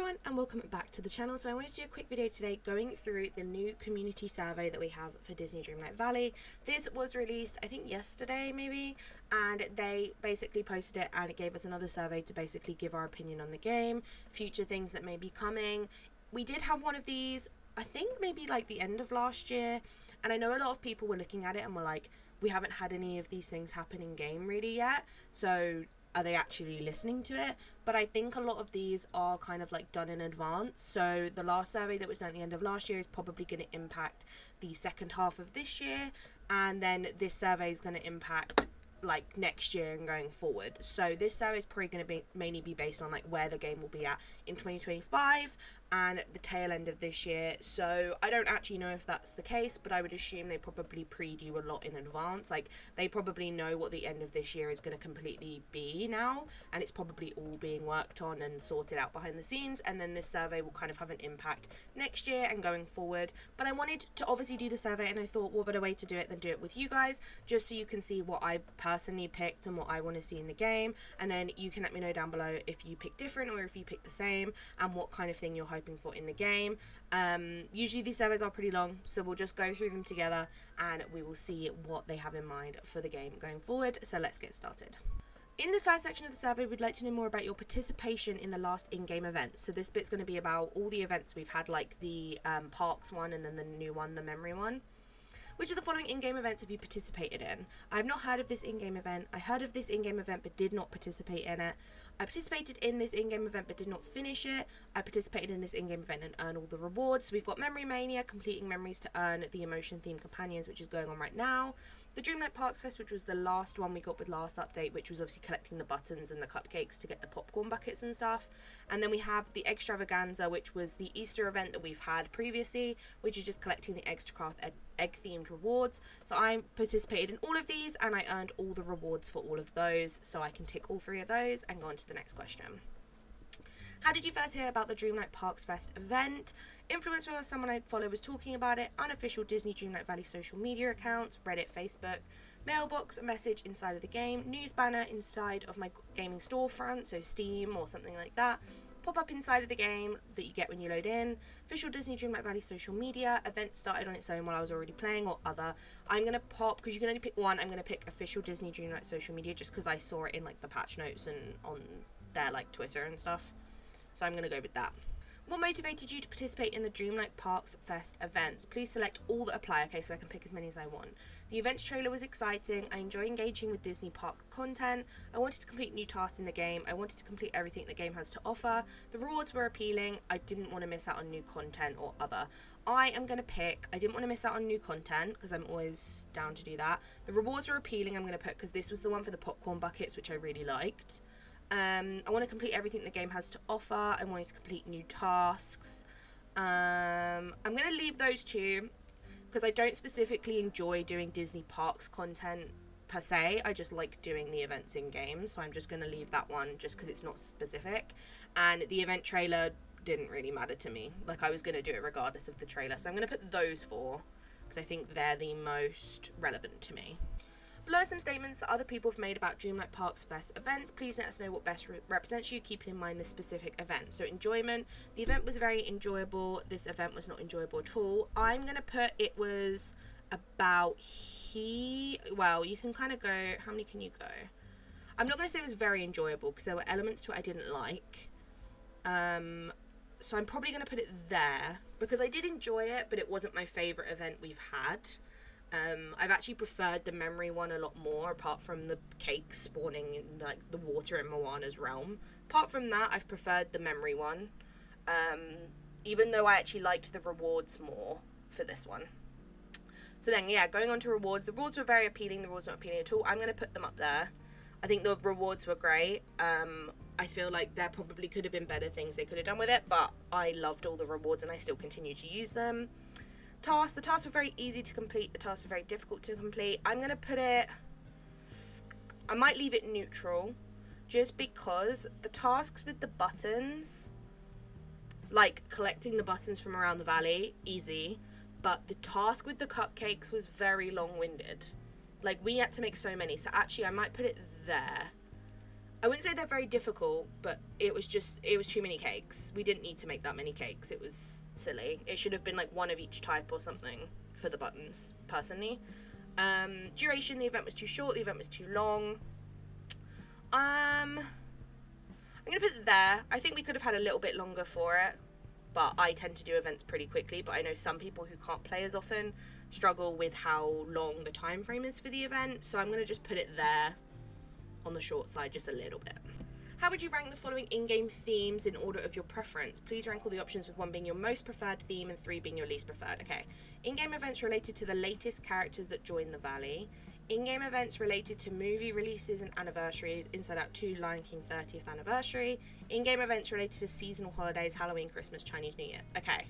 everyone and welcome back to the channel. So I wanted to do a quick video today going through the new community survey that we have for Disney Dreamlight Valley. This was released I think yesterday maybe, and they basically posted it and it gave us another survey to basically give our opinion on the game, future things that may be coming. We did have one of these I think maybe like the end of last year, and I know a lot of people were looking at it and were like, we haven't had any of these things happen in game really yet, so are they actually listening to it? But I think a lot of these are kind of like done in advance. So the last survey that was done at the end of last year is probably going to impact the second half of this year, and then this survey is going to impact like next year and going forward. So this survey is probably going to be mainly be based on like where the game will be at in 2025 and the tail end of this year. So I don't actually know if that's the case, but I would assume they probably preview a lot in advance. Like they probably know what the end of this year is going to completely be now, and it's probably all being worked on and sorted out behind the scenes, and then this survey will kind of have an impact next year and going forward. But I wanted to obviously do the survey, and I thought what better way to do it than do it with you guys, just so you can see what I personally picked and what I want to see in the game, and then you can let me know down below if you pick different or if you pick the same and what kind of thing you're hoping for in the game. Usually these surveys are pretty long, so we'll just go through them together and we will see what they have in mind for the game going forward. So let's get started. In the first section of the survey, we'd like to know more about your participation in the last in-game events. So this bit's going to be about all the events we've had, like the parks one and then the new one, the memory one. Which of the following in-game events have you participated in? I've not heard of this in-game event. I heard of this in-game event but did not participate in it. I participated in this in-game event but did not finish it. I participated in this in-game event and earned all the rewards. So we've got Memory Mania, completing memories to earn the emotion themed companions, which is going on right now. The Dreamlight Parks Fest, which was the last one we got with last update, which was obviously collecting the buttons and the cupcakes to get the popcorn buckets and stuff. And then we have the Extravaganza, which was the Easter event that we've had previously, which is just collecting the extra craft egg-themed rewards. So I participated in all of these and I earned all the rewards for all of those, so I can tick all three of those and go on to the next question. How did you first hear about the Dreamlight Parks Fest event? Influencer or someone I follow was talking about it, unofficial Disney Dreamlight Valley social media accounts, Reddit, Facebook, mailbox, a message inside of the game, news banner inside of my gaming storefront, so Steam or something like that, pop-up inside of the game that you get when you load in, official Disney Dreamlight Valley social media, event started on its own while I was already playing, or other. I'm going to pop, because you can only pick one, I'm going to pick official Disney Dreamlight social media just because I saw it in like the patch notes and on their like Twitter and stuff. So I'm going to go with that. What motivated you to participate in the Dreamlight Parks Fest events? Please select all that apply, okay, so I can pick as many as I want. The events trailer was exciting. I enjoy engaging with Disney park content. I wanted to complete new tasks in the game. I wanted to complete everything the game has to offer. The rewards were appealing. I didn't want to miss out on new content or other. I am going to pick, I didn't want to miss out on new content because I'm always down to do that. The rewards were appealing, I'm going to put, because this was the one for the popcorn buckets, which I really liked. I want to complete everything the game has to offer. I wanted to complete new tasks. I'm going to leave those two because I don't specifically enjoy doing Disney Parks content per se. I just like doing the events in game, so I'm just going to leave that one just because it's not specific. And the event trailer didn't really matter to me. Like, I was going to do it regardless of the trailer, so I'm going to put those four because I think they're the most relevant to me. Below are some statements that other people have made about Dreamlight Parks Fest events. Please let us know what best represents you, keeping in mind the specific event. So enjoyment. The event was very enjoyable. This event was not enjoyable at all. I'm going to put it was about well, you can kind of go, how many can you go? I'm not going to say it was very enjoyable because there were elements to it I didn't like. So I'm probably going to put it there because I did enjoy it, but it wasn't my favourite event we've had. I've actually preferred the memory one a lot more, apart from the cake spawning in like the water in Moana's realm. Apart from that, I've preferred the memory one, even though I actually liked the rewards more for this one. So then, yeah, going on to rewards. The rewards were very appealing. The rewards weren't appealing at all. I'm going to put them up there. I think the rewards were great. I feel like there probably could have been better things they could have done with it, but I loved all the rewards and I still continue to use them. Tasks. The tasks were very easy to complete. The tasks were very difficult to complete. I'm going to put it... I might leave it neutral, just because the tasks with the buttons, like collecting the buttons from around the valley, easy, but the task with the cupcakes was very long-winded. Like, we had to make so many, so actually I might put it there. I wouldn't say they're very difficult, but it was too many cakes. We didn't need to make that many cakes. It was silly. It should have been like one of each type or something for the buttons, personally. Duration, the event was too short, the event was too long. I'm going to put it there. I think we could have had a little bit longer for it, but I tend to do events pretty quickly, but I know some people who can't play as often struggle with how long the time frame is for the event, so I'm going to just put it there on the short side just a little bit. How would you rank the following in-game themes in order of your preference? Please rank all the options with 1 being your most preferred theme and 3 being your least preferred. Okay. In-game events related to the latest characters that join the Valley. In-game events related to movie releases and anniversaries. Inside Out 2, Lion King 30th anniversary. In-game events related to seasonal holidays, Halloween, Christmas, Chinese New Year. Okay.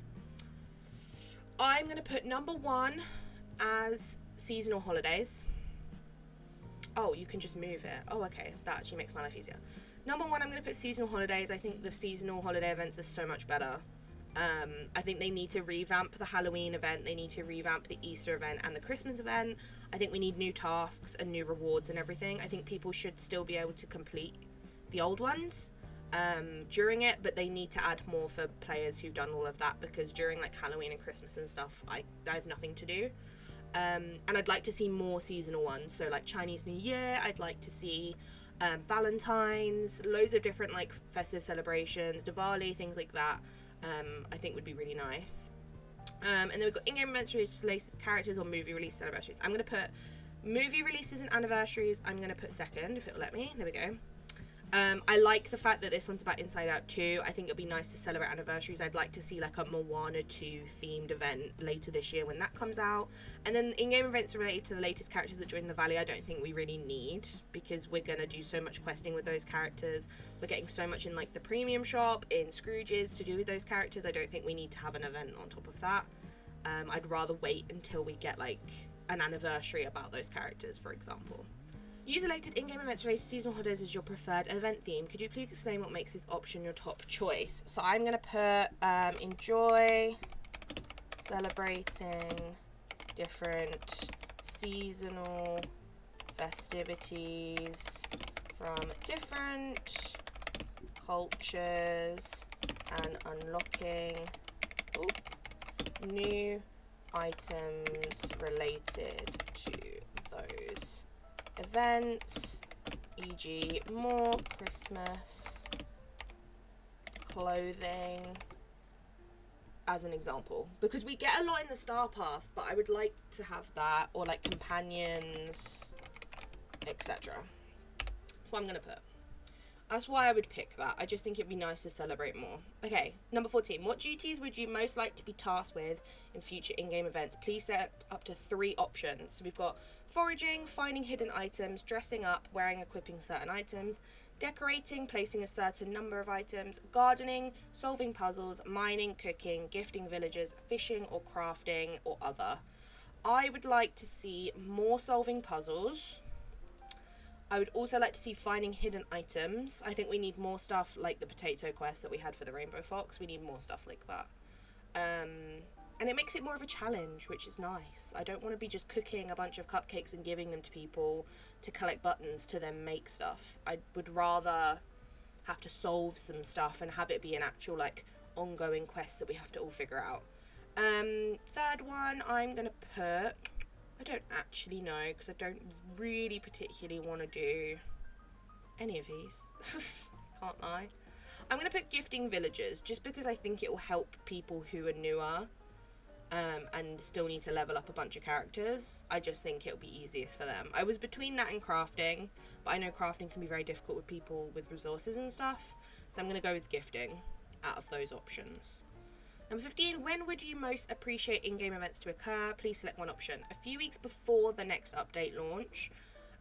I'm going to put number 1 as seasonal holidays. Oh, you can just move it. Oh, okay. That actually makes my life easier. Number 1, I'm going to put seasonal holidays. I think the seasonal holiday events are so much better. I think they need to revamp the Halloween event. They need to revamp the Easter event and the Christmas event. I think we need new tasks and new rewards and everything. I think people should still be able to complete the old ones during it, but they need to add more for players who've done all of that, because during like Halloween and Christmas and stuff, I have nothing to do. And I'd like to see more seasonal ones. So like Chinese New Year, I'd like to see Valentine's, loads of different like festive celebrations, Diwali, things like that. I think would be really nice. And then we've got in-game events related to latest characters or movie release anniversaries. I'm going to put movie releases and anniversaries. I'm going to put second, if it'll let me. There we go. I like the fact that this one's about Inside Out 2. I think it'll be nice to celebrate anniversaries. I'd like to see like a Moana 2 themed event later this year when that comes out. And then in-game events related to the latest characters that join the Valley, I don't think we really need, because we're going to do so much questing with those characters. We're getting so much in like the premium shop, in Scrooge's to do with those characters. I don't think we need to have an event on top of that. I'd rather wait until we get like an anniversary about those characters, for example. User-related in-game events related to seasonal holidays is your preferred event theme. Could you please explain what makes this option your top choice? So I'm going to put enjoy celebrating different seasonal festivities from different cultures and unlocking new items related to those events, e.g. more Christmas clothing, as an example, because we get a lot in the Star Path, but I would like to have that, or like companions, etc. That's what I'm gonna put. That's why I would pick that. I just think it'd be nice to celebrate more. Okay, number 14. What duties would you most like to be tasked with in future in-game events? Please set up to 3 options. So we've got foraging, finding hidden items, dressing up, wearing, equipping certain items, decorating, placing a certain number of items, gardening, solving puzzles, mining, cooking, gifting villagers, fishing or crafting, or other. I would like to see more solving puzzles. I would also like to see finding hidden items. I think we need more stuff like the potato quest that we had for the Rainbow Fox. We need more stuff like that. And it makes it more of a challenge, which is nice. I don't want to be just cooking a bunch of cupcakes and giving them to people to collect buttons to then make stuff. I would rather have to solve some stuff and have it be an actual like ongoing quest that we have to all figure out. Third one, I'm going to put... I don't actually know, because I don't really particularly want to do any of these. Can't lie. I'm going to put gifting villagers, just because I think it will help people who are newer and still need to level up a bunch of characters. I just think it'll be easiest for them. I was between that and crafting, but I know crafting can be very difficult with people with resources and stuff, so I'm going to go with gifting out of those options. Number 15, when would you most appreciate in-game events to occur? Please select one option. A few weeks before the next update launch,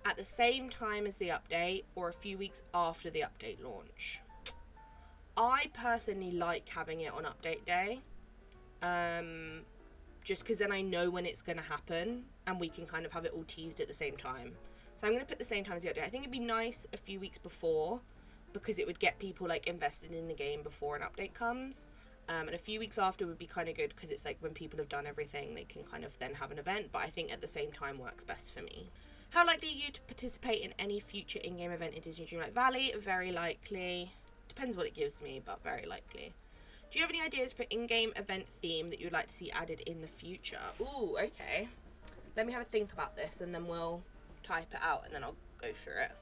at the same time as the update, or a few weeks after the update launch. I personally like having it on update day, just because then I know when it's going to happen, and we can kind of have it all teased at the same time. So I'm going to put the same time as the update. I think it'd be nice a few weeks before, because it would get people like invested in the game before an update comes. And a few weeks after would be kind of good, because it's like when people have done everything, they can kind of then have an event. But I think at the same time works best for me. How likely are you to participate in any future in-game event in Disney Dreamlight Valley? Very likely. Depends what it gives me, but very likely. Do you have any ideas for in-game event theme that you would like to see added in the future? Ooh, okay. Let me have a think about this and then we'll type it out and then I'll go through it.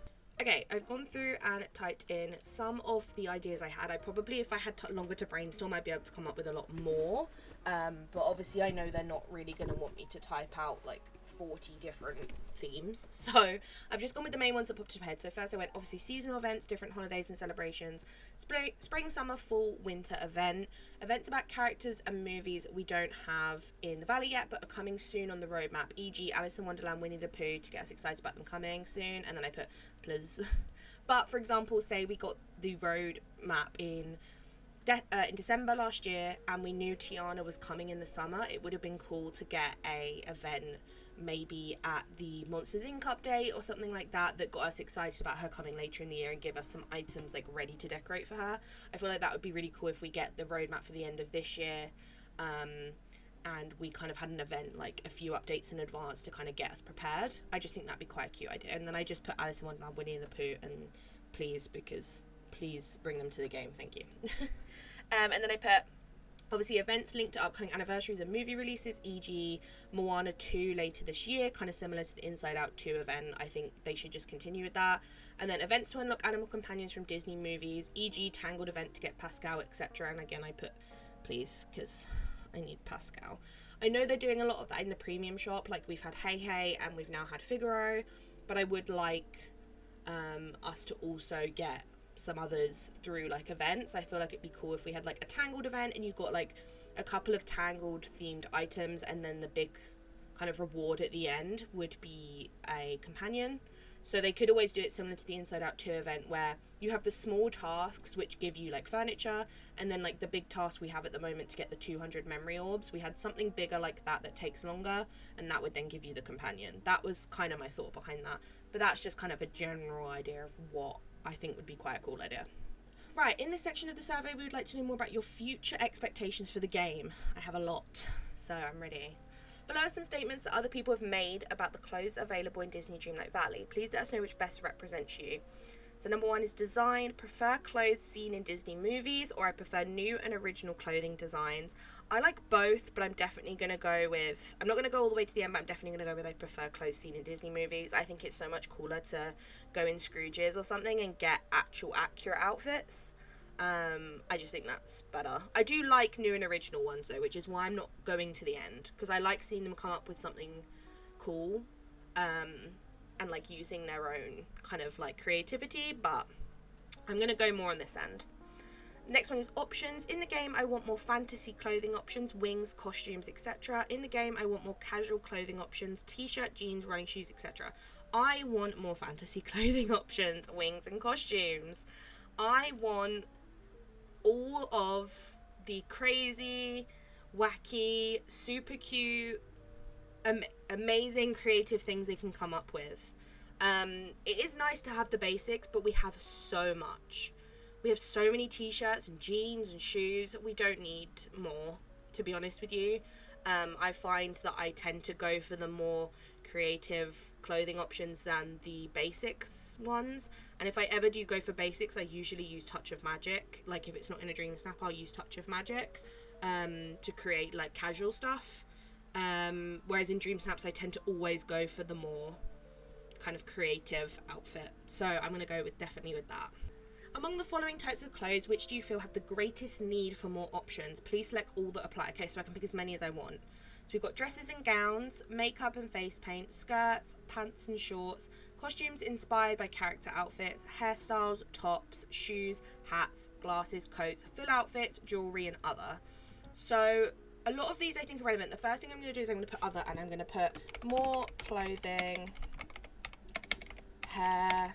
Okay, I've gone through and typed in some of the ideas I had. I probably, if I had longer to brainstorm, I'd be able to come up with a lot more. But obviously I know they're not really going to want me to type out like 40 different themes. So I've just gone with the main ones that popped into my head. So first I went obviously seasonal events, different holidays and celebrations, spring, summer, fall, winter event, events about characters and movies we don't have in the valley yet but are coming soon on the roadmap, e.g. Alice in Wonderland, Winnie the Pooh, to get us excited about them coming soon. And then I put please. But for example, say we got the road map in December last year and we knew Tiana was coming in the summer, it would have been cool to get a event maybe at the Monsters Inc. update or something like that that got us excited about her coming later in the year and give us some items like ready to decorate for her. I feel like that would be really cool if we get the roadmap for the end of this year and we kind of had an event like a few updates in advance to kind of get us prepared. I just think that'd be quite a cute idea. And then I just put Alice in Wonderland, Winnie the Pooh, and please, because please bring them to the game, thank you. And then I put obviously events linked to upcoming anniversaries and movie releases, e.g. Moana 2 later this year, kind of similar to the Inside Out 2 event. I think they should just continue with that. And then events to unlock animal companions from Disney movies, e.g. Tangled event to get Pascal, etc. And again I put please, because I need Pascal. I know they're doing a lot of that in the premium shop, like we've had Hey Hey and we've now had Figaro, but I would like us to also get some others through like events. I feel like it'd be cool if we had like a Tangled event and you got like a couple of Tangled themed items and then the big kind of reward at the end would be a companion. So they could always do it similar to the Inside Out 2 event where you have the small tasks which give you like furniture, and then like the big task we have at the moment to get the 200 memory orbs. We had something bigger like that takes longer, and that would then give you the companion. That was kind of my thought behind that, but that's just kind of a general idea of what I think would be quite a cool idea. Right, in this section of the survey we would like to know more about your future expectations for the game. I have a lot, so I'm ready. Below are some statements that other people have made about the clothes available in Disney Dreamlight Valley. Please let us know which best represents you. So number 1 is design. Prefer clothes seen in Disney movies, or I prefer new and original clothing designs. I like both, but I'm definitely going to go with, I'm not going to go all the way to the end, but I'm definitely going to go with I prefer clothes seen in Disney movies. I think it's so much cooler to go in Scrooge's or something and get actual accurate outfits. I just think that's better. I do like new and original ones though, which is why I'm not going to the end, because I like seeing them come up with something cool and like using their own kind of like creativity, but I'm gonna go more on this end. Next one is options. In the game I want more fantasy clothing options, wings, costumes, etc. In the game I want more casual clothing options, t-shirt, jeans, running shoes, etc. I want more fantasy clothing options, wings and costumes. I want all of the crazy, wacky, super cute, amazing creative things they can come up with. It is nice to have the basics, but we have so much. We have so many t-shirts and jeans and shoes. We don't need more, to be honest with you. I find that I tend to go for the more creative clothing options than the basics ones, and if I ever do go for basics I usually use Touch of Magic. Like if it's not in a Dream Snap I'll use Touch of Magic to create like casual stuff, whereas in Dream Snaps I tend to always go for the more kind of creative outfit, so I'm going to go with definitely with that. Among the following types of clothes, which do you feel have the greatest need for more options? Please select all that apply. Okay, so I can pick as many as I want. So we've got dresses and gowns, makeup and face paint, skirts, pants and shorts, costumes inspired by character outfits, hairstyles, tops, shoes, hats, glasses, coats, full outfits, jewellery and other. So a lot of these I think are relevant. The first thing I'm going to do is I'm going to put other, and I'm going to put more clothing, hair,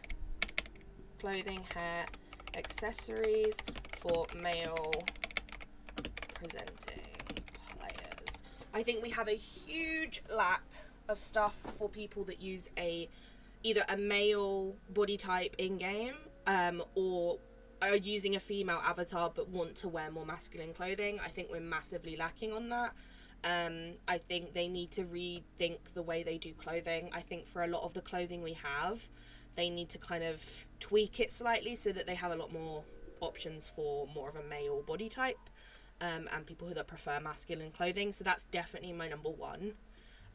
accessories for male presenting players. I think we have a huge lack of stuff for people that use either a male body type in game or are using a female avatar but want to wear more masculine clothing. I think we're massively lacking on that. I think they need to rethink the way they do clothing. I think for a lot of the clothing we have, they need to kind of tweak it slightly so that they have a lot more options for more of a male body type, and people that prefer masculine clothing. So that's definitely my number one,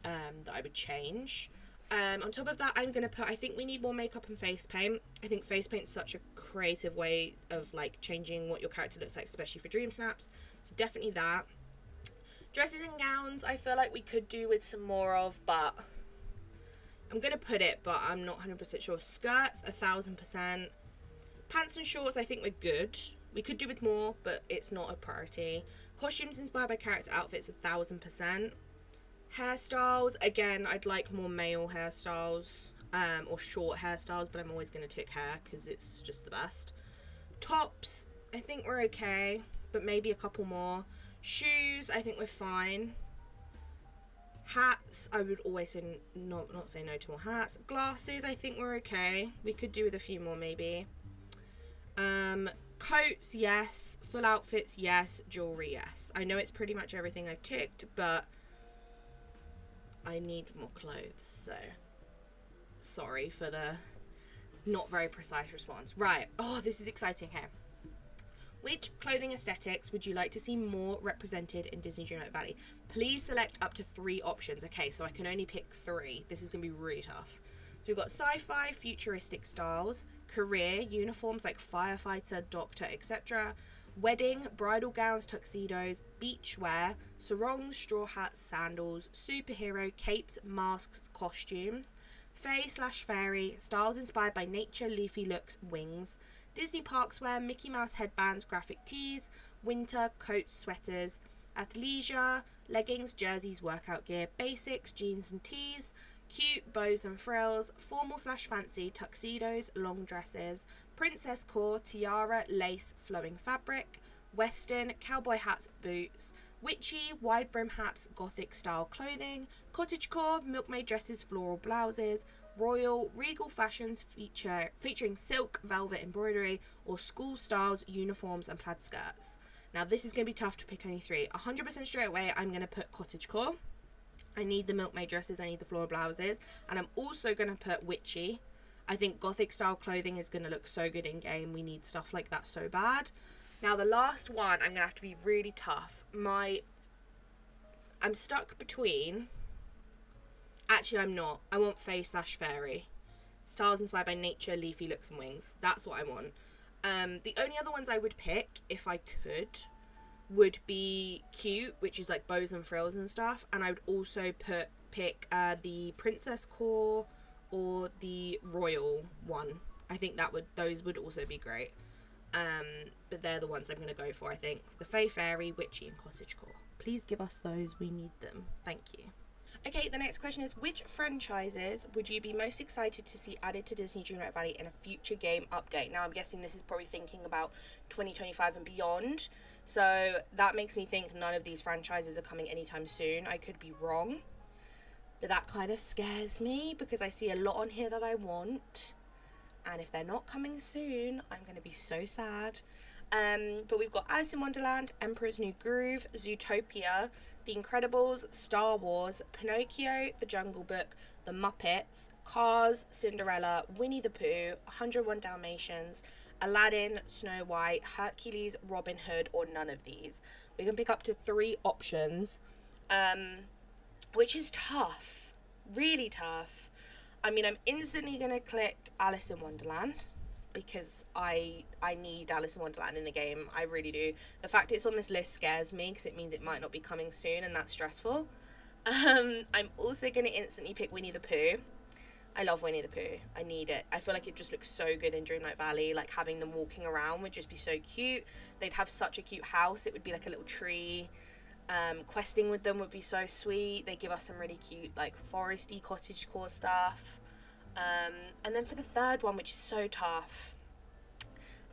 that I would change. On top of that, I'm going to put, I think we need more makeup and face paint. I think face paint is such a creative way of like changing what your character looks like, especially for dream snaps. So definitely that. Dresses and gowns, I feel like we could do with some more of, but I'm going to put it, but I'm not 100% sure. Skirts, 1000%. Pants and shorts, I think we're good. We could do with more, but it's not a priority. Costumes inspired by character outfits, 1000%. Hairstyles, again, I'd like more male hairstyles, or short hairstyles, but I'm always going to take hair because it's just the best. Tops, I think we're okay, but maybe a couple more. Shoes, I think we're fine. Hats, I would always say not say no to more hats. Glasses, I think we're okay. We could do with a few more maybe. Coats, yes. Full outfits, yes. Jewelry, yes. I know it's pretty much everything I've ticked, but I need more clothes, so sorry for the not very precise response. Right, oh, this is exciting here. Which clothing aesthetics would you like to see more represented in Disney Dreamlight Valley? Please select up to 3 options. Okay, so I can only pick 3. This is going to be really tough. So we've got sci-fi, futuristic styles, career, uniforms like firefighter, doctor, etc., wedding, bridal gowns, tuxedos, beachwear, sarongs, straw hats, sandals, superhero, capes, masks, costumes, fae/fairy, styles inspired by nature, leafy looks, wings, Disney parks wear, Mickey Mouse headbands, graphic tees, winter, coats, sweaters, athleisure, leggings, jerseys, workout gear, basics, jeans and tees, cute, bows and frills, formal/fancy, tuxedos, long dresses, princess core, tiara, lace, flowing fabric, western, cowboy hats, boots, witchy, wide brim hats, gothic style clothing, cottagecore, milkmaid dresses, floral blouses, royal, regal fashions featuring silk, velvet embroidery, or school styles, uniforms and plaid skirts. Now this is going to be tough to pick only 3. 100% straight away, I'm going to put cottagecore. I need the milkmaid dresses, I need the floral blouses, and I'm also going to put witchy. I think gothic style clothing is going to look so good in game. We need stuff like that so bad. Now the last one, I'm going to have to be really tough. I'm stuck between... Actually, I'm not. I want fae/fairy. Styles inspired by nature, leafy looks and wings. That's what I want. The only other ones I would pick, if I could, would be cute, which is like bows and frills and stuff. And I would also pick the princess core or the royal one. I think those would also be great. But they're the ones I'm going to go for, I think. The fae, fairy, witchy and cottagecore. Please give us those. We need them. Thank you. Okay, the next question is, which franchises would you be most excited to see added to Disney Dreamlight Valley in a future game update? Now, I'm guessing this is probably thinking about 2025 and beyond. So that makes me think none of these franchises are coming anytime soon. I could be wrong. But that kind of scares me because I see a lot on here that I want. And if they're not coming soon, I'm going to be so sad. But we've got Alice in Wonderland, Emperor's New Groove, Zootopia, The Incredibles, Star Wars, Pinocchio, The Jungle Book, The Muppets, Cars, Cinderella, Winnie the Pooh, 101 Dalmatians, Aladdin, Snow White, Hercules, Robin Hood, or none of these. We can pick up to 3 options, which is tough, really tough. I mean, I'm instantly going to click Alice in Wonderland because I need Alice in Wonderland in the game. I really do. The fact it's on this list scares me because it means it might not be coming soon, and that's stressful. I'm also going to instantly pick Winnie the Pooh. I love Winnie the Pooh. I need it. I feel like it just looks so good in Dreamlight Valley. Like, having them walking around would just be so cute. They'd have such a cute house. It would be like a little tree. Questing with them would be so sweet. They give us some really cute, like, foresty cottagecore stuff. And then for the third one, which is so tough,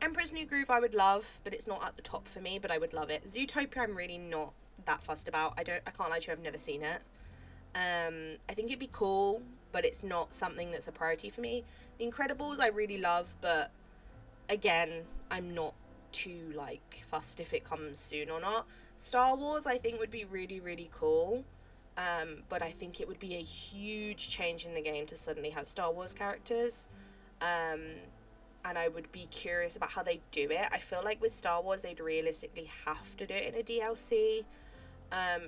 Emperor's New Groove I would love, but it's not at the top for me, but I would love it. Zootopia I'm really not that fussed about. I can't lie to you, I've never seen it. I think it'd be cool, but it's not something that's a priority for me. The Incredibles I really love, but again, I'm not too like fussed if it comes soon or not. Star Wars I think would be really, really cool, but I think it would be a huge change in the game to suddenly have Star Wars characters, and I would be curious about how they do it. I feel like with Star Wars they'd realistically have to do it in a DLC,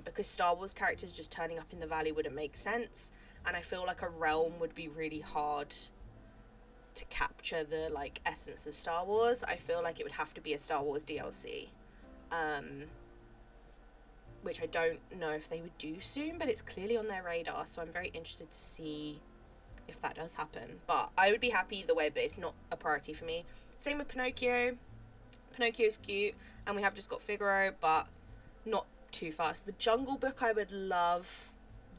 because Star Wars characters just turning up in the valley wouldn't make sense, and I feel like a realm would be really hard to capture the like essence of Star Wars. I feel like it would have to be a Star Wars DLC, which I don't know if they would do soon, but it's clearly on their radar, so I'm very interested to see if that does happen. But I would be happy either way, but it's not a priority for me. Same with Pinocchio. Pinocchio's cute, and we have just got Figaro, but not too fast. The Jungle Book I would love,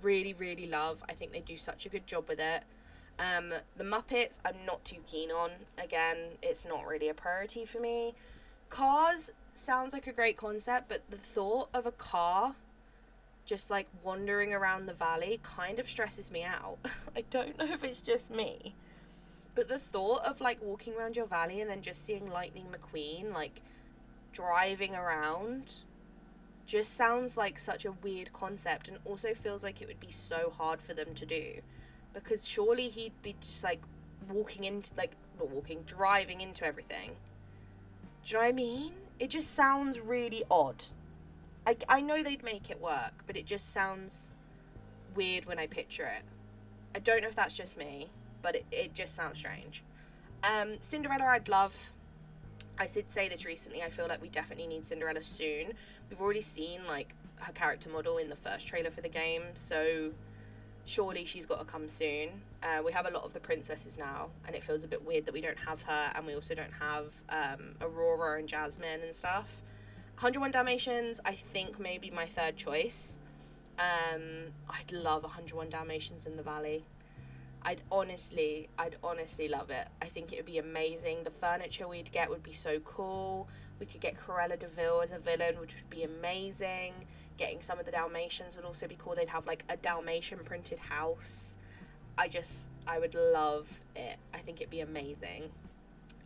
really, really love. I think they do such a good job with it. The Muppets I'm not too keen on. Again, it's not really a priority for me. Cars sounds like a great concept, but the thought of a car just like wandering around the valley kind of stresses me out. I don't know if it's just me, but the thought of like walking around your valley and then just seeing Lightning McQueen like driving around just sounds like such a weird concept, and also feels like it would be so hard for them to do, because surely he'd be just like driving into everything. Do you know what I mean? It just sounds really odd. I know they'd make it work, but it just sounds weird when I picture it. I don't know if that's just me, but it just sounds strange. Cinderella I'd love. I did say this recently, I feel like we definitely need Cinderella soon. We've already seen like her character model in the first trailer for the game, so surely she's got to come soon. We have a lot of the princesses now, and it feels a bit weird that we don't have her, and we also don't have Aurora and Jasmine and stuff. 101 Dalmatians, I think maybe my third choice. I'd love 101 Dalmatians in the valley. I'd honestly love it. I think it would be amazing. The furniture we'd get would be so cool. We could get Cruella de Vil as a villain, which would be amazing. Getting some of the Dalmatians would also be cool. They'd have like a Dalmatian printed house. I would love it. I think it'd be amazing.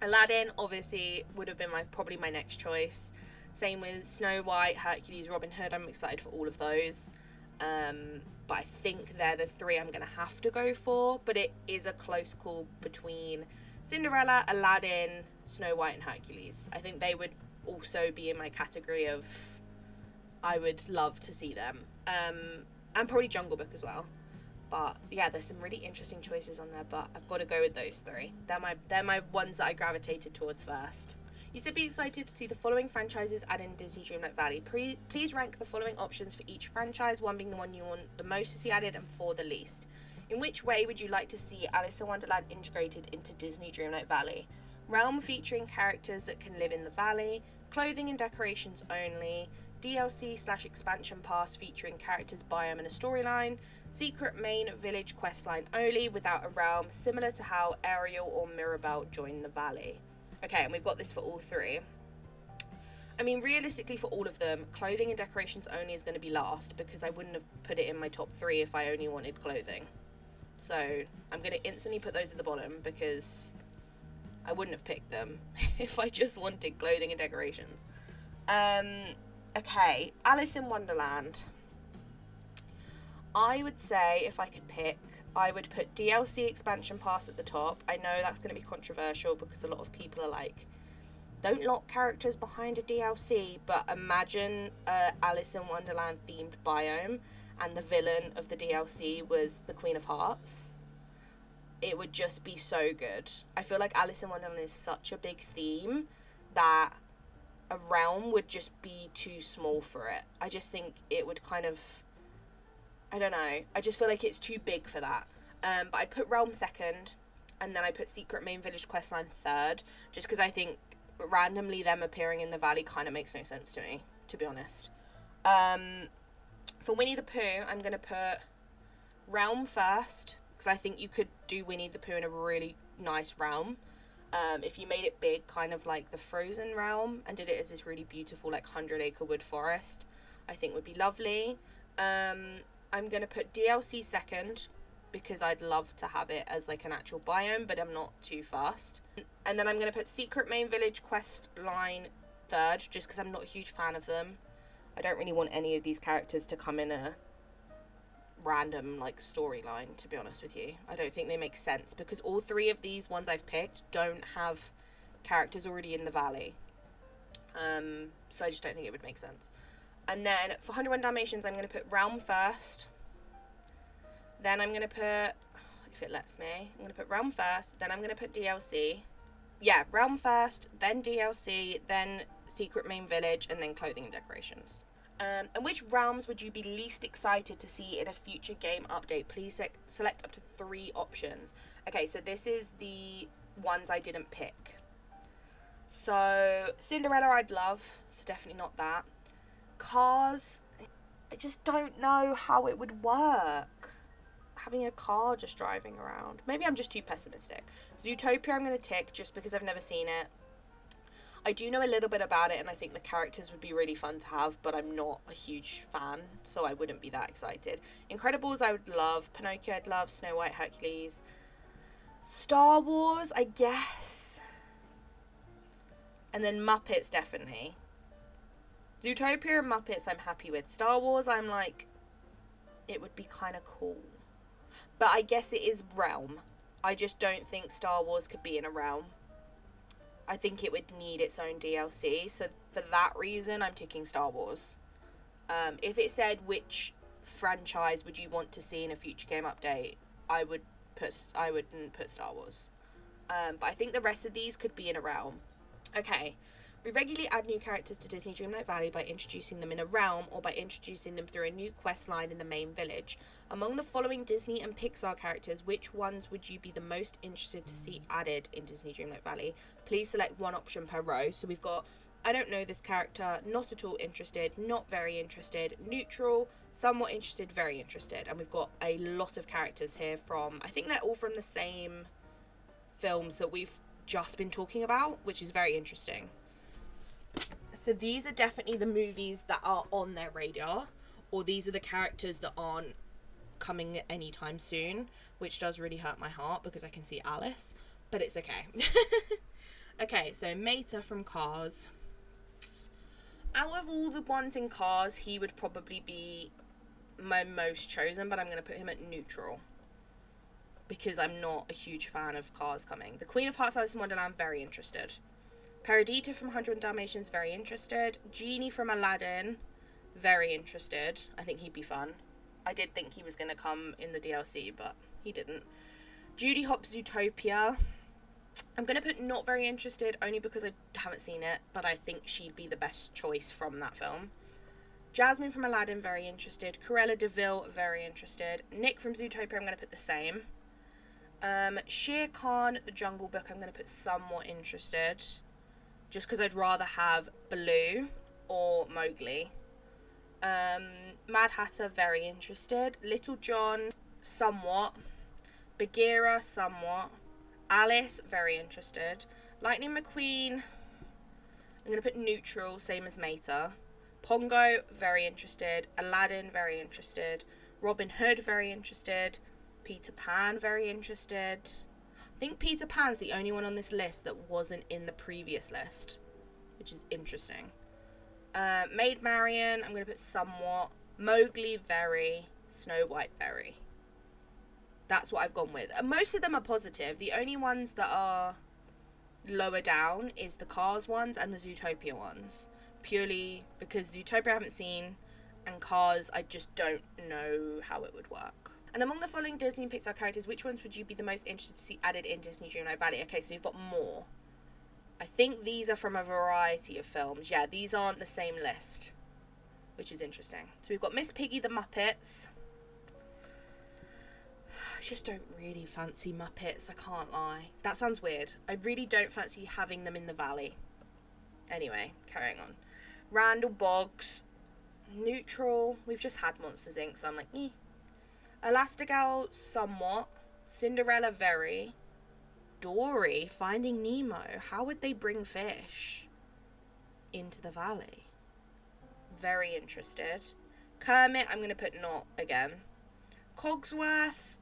Aladdin obviously would have been probably my next choice. Same with Snow White, Hercules, Robin Hood. I'm excited for all of those. But I think they're the three I'm going to have to go for. But it is a close call between Cinderella, Aladdin, Snow White and Hercules. I think they would also be in my category of I would love to see them. And probably Jungle Book as well. But yeah, there's some really interesting choices on there, but I've got to go with those three. They're my ones that I gravitated towards first. You should be excited to see the following franchises added in Disney Dreamlight Valley. Please rank the following options for each franchise, 1 being the one you want the most to see added and 4 the least. In which way would you like to see Alice in Wonderland integrated into Disney Dreamlight Valley? Realm featuring characters that can live in the valley, clothing and decorations only, DLC/expansion pass featuring characters, biome and a storyline, secret main village questline only without a realm, similar to how Ariel or Mirabelle joined the valley. Okay, and we've got this for all three. I mean, realistically for all of them, clothing and decorations only is going to be last, because I wouldn't have put it in my top 3 if I only wanted clothing. So I'm going to instantly put those at the bottom, because I wouldn't have picked them if I just wanted clothing and decorations. Okay, Alice in Wonderland. I would say if I could pick, I would put DLC expansion pass at the top. I know that's going to be controversial because a lot of people are like, don't lock characters behind a DLC, but imagine a Alice in Wonderland themed biome and the villain of the DLC was the Queen of Hearts. It would just be so good. I feel like Alice in Wonderland is such a big theme that a realm would just be too small for it. I just think it would kind of, I don't know, I just feel like it's too big for that. But I'd put realm second, and then I put secret main village questline third, just because I think randomly them appearing in the valley kind of makes no sense to me, to be honest. For Winnie the Pooh, I'm going to put realm first, because I think you could do Winnie the Pooh in a really nice realm. If you made it big, kind of like the Frozen realm, and did it as this really beautiful like 100-acre wood forest, I think would be lovely. I'm going to put DLC second, because I'd love to have it as like an actual biome, but I'm not too fast. And then I'm going to put secret main village quest line third, just because I'm not a huge fan of them. I don't really want any of these characters to come in a random, like, storyline, to be honest with you. I don't think they make sense, because all three of these ones I've picked don't have characters already in the valley. So I just don't think it would make sense. And then for 101 Dalmatians, I'm going to put Realm first. Then I'm going to put, if it lets me, I'm going to put Realm first. Then I'm going to put DLC. Yeah, Realm first, then DLC, then Secret Main Village, and then Clothing and Decorations. And which realms would you be least excited to see in a future game update? Please select up to 3 options. Okay, so this is the ones I didn't pick. So, Cinderella I'd love, so definitely not that. Cars, I just don't know how it would work. Having a car just driving around. Maybe I'm just too pessimistic. Zootopia I'm going to tick just because I've never seen it. I do know a little bit about it, and I think the characters would be really fun to have, but I'm not a huge fan, so I wouldn't be that excited. Incredibles I would love. Pinocchio I'd love. Snow White, Hercules. Star Wars, I guess. And then Muppets, definitely. Zootopia and Muppets I'm happy with. Star Wars, I'm like, it would be kind of cool. But I guess it is Realm. I just don't think Star Wars could be in a Realm. I think it would need its own DLC. So for that reason, I'm ticking Star Wars. If it said which franchise would you want to see in a future game update, I wouldn't put Star Wars. But I think the rest of these could be in a Realm. Okay. We regularly add new characters to Disney Dreamlight Valley by introducing them in a realm or by introducing them through a new quest line in the main village. Among the following Disney and Pixar characters, which ones would you be the most interested to see added in Disney Dreamlight Valley? Please select one option per row. So we've got, I don't know this character, not at all interested, not very interested, neutral, somewhat interested, very interested. And we've got a lot of characters here from, I think they're all from the same films that we've just been talking about, which is very interesting. So these are definitely the movies that are on their radar, or these are the characters that aren't coming anytime soon, which does really hurt my heart because I can see Alice, but it's okay. Okay, so Mater from Cars. Out of all the ones in Cars, he would probably be my most chosen, but I'm going to put him at neutral because I'm not a huge fan of Cars coming. The Queen of Hearts, Alice in Wonderland, very interested. Perdita from 100 Dalmatians, very interested. Genie from Aladdin, very interested. I think he'd be fun. I did think he was going to come in the DLC, but he didn't. Judy Hopps Zootopia. I'm going to put not very interested, only because I haven't seen it, but I think she'd be the best choice from that film. Jasmine from Aladdin, very interested. Cruella de Vil, very interested. Nick from Zootopia, I'm going to put the same. Shere Khan, The Jungle Book, I'm going to put somewhat interested. Just because I'd rather have Baloo or Mowgli. Mad Hatter, very interested. Little John, somewhat. Bagheera, somewhat. Alice, very interested. Lightning McQueen, I'm going to put neutral, same as Mater. Pongo, very interested. Aladdin, very interested. Robin Hood, very interested. Peter Pan, very interested. I think Peter Pan's the only one on this list that wasn't in the previous list, which is interesting. Maid Marian, I'm going to put somewhat. Mowgli, very. Snow White, very. That's what I've gone with. Most of them are positive. The only ones that are lower down is the Cars ones and the Zootopia ones. Purely because Zootopia I haven't seen, and Cars I just don't know how it would work. And among the following Disney and Pixar characters, which ones would you be the most interested to see added in Disney Dreamlight Valley? Okay, so we've got more. I think these are from a variety of films. Yeah, these aren't the same list, which is interesting. So we've got Miss Piggy the Muppets. I just don't really fancy Muppets, I can't lie. That sounds weird. I really don't fancy having them in the valley. Anyway, carrying on. Randall Boggs. Neutral. We've just had Monsters, Inc., so I'm like, eh. Elastigirl, somewhat. Cinderella, very. Dory, Finding Nemo. How would they bring fish into the valley? Very interested. Kermit, I'm going to put not again. Cogsworth,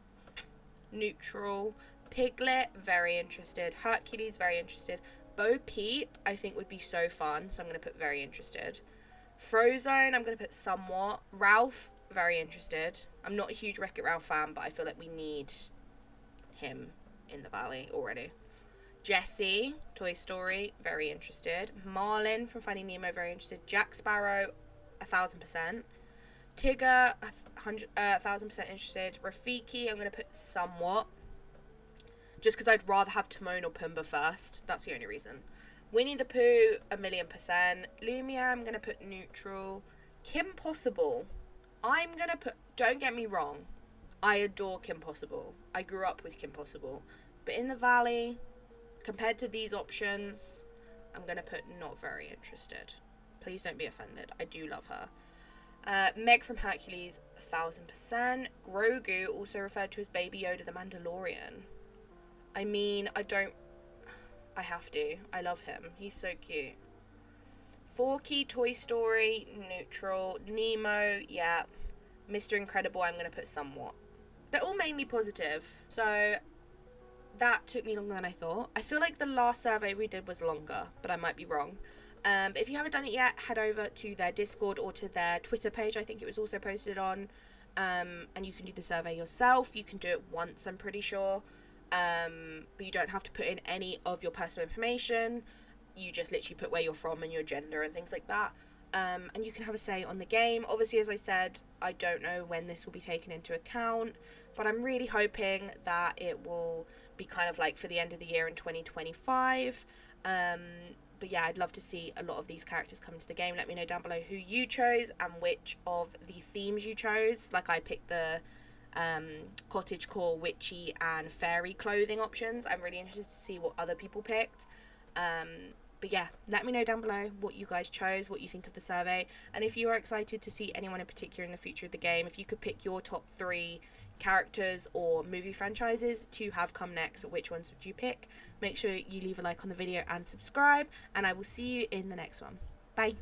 neutral. Piglet, very interested. Hercules, very interested. Bo Peep, I think, would be so fun, so I'm going to put very interested. Frozone, I'm going to put somewhat. Ralph, very interested. I'm not a huge Wreck-It Ralph fan, but I feel like we need him in the Valley already. Jessie, Toy Story, very interested. Marlin from Finding Nemo, very interested. Jack Sparrow, 1,000%. Tigger, 1,000% interested. Rafiki, I'm going to put somewhat. Just because I'd rather have Timon or Pumbaa first. That's the only reason. Winnie the Pooh, 1,000,000%. Lumia, I'm going to put neutral. Kim Possible, I'm going to put... Don't get me wrong. I adore Kim Possible. I grew up with Kim Possible. But in the Valley, compared to these options, I'm going to put not very interested. Please don't be offended. I do love her. Meg from Hercules, 1,000%. Grogu, also referred to as Baby Yoda the Mandalorian. I mean, I have to. I love him. He's so cute. Forky, Toy Story, neutral. Nemo, yeah. Mr. Incredible, I'm going to put somewhat. They're all mainly positive. So that took me longer than I thought. I feel like the last survey we did was longer, but I might be wrong. But if you haven't done it yet, head over to their Discord or to their Twitter page. I think it was also posted on. And you can do the survey yourself. You can do it once, I'm pretty sure. But you don't have to put in any of your personal information. You just literally put where you're from and your gender and things like that. And you can have a say on the game. Obviously, as I said, I don't know when this will be taken into account, but I'm really hoping that it will be kind of like for the end of the year in 2025. But yeah, I'd love to see a lot of these characters come into the game. Let me know down below who you chose and which of the themes you chose. Like, I picked the cottagecore, witchy and fairy clothing options. I'm really interested to see what other people picked. But yeah, let me know down below what you guys chose, what you think of the survey, and if you are excited to see anyone in particular in the future of the game. If you could pick your top 3 characters or movie franchises to have come next, which ones would you pick? Make sure you leave a like on the video and subscribe, and I will see you in the next one. Bye.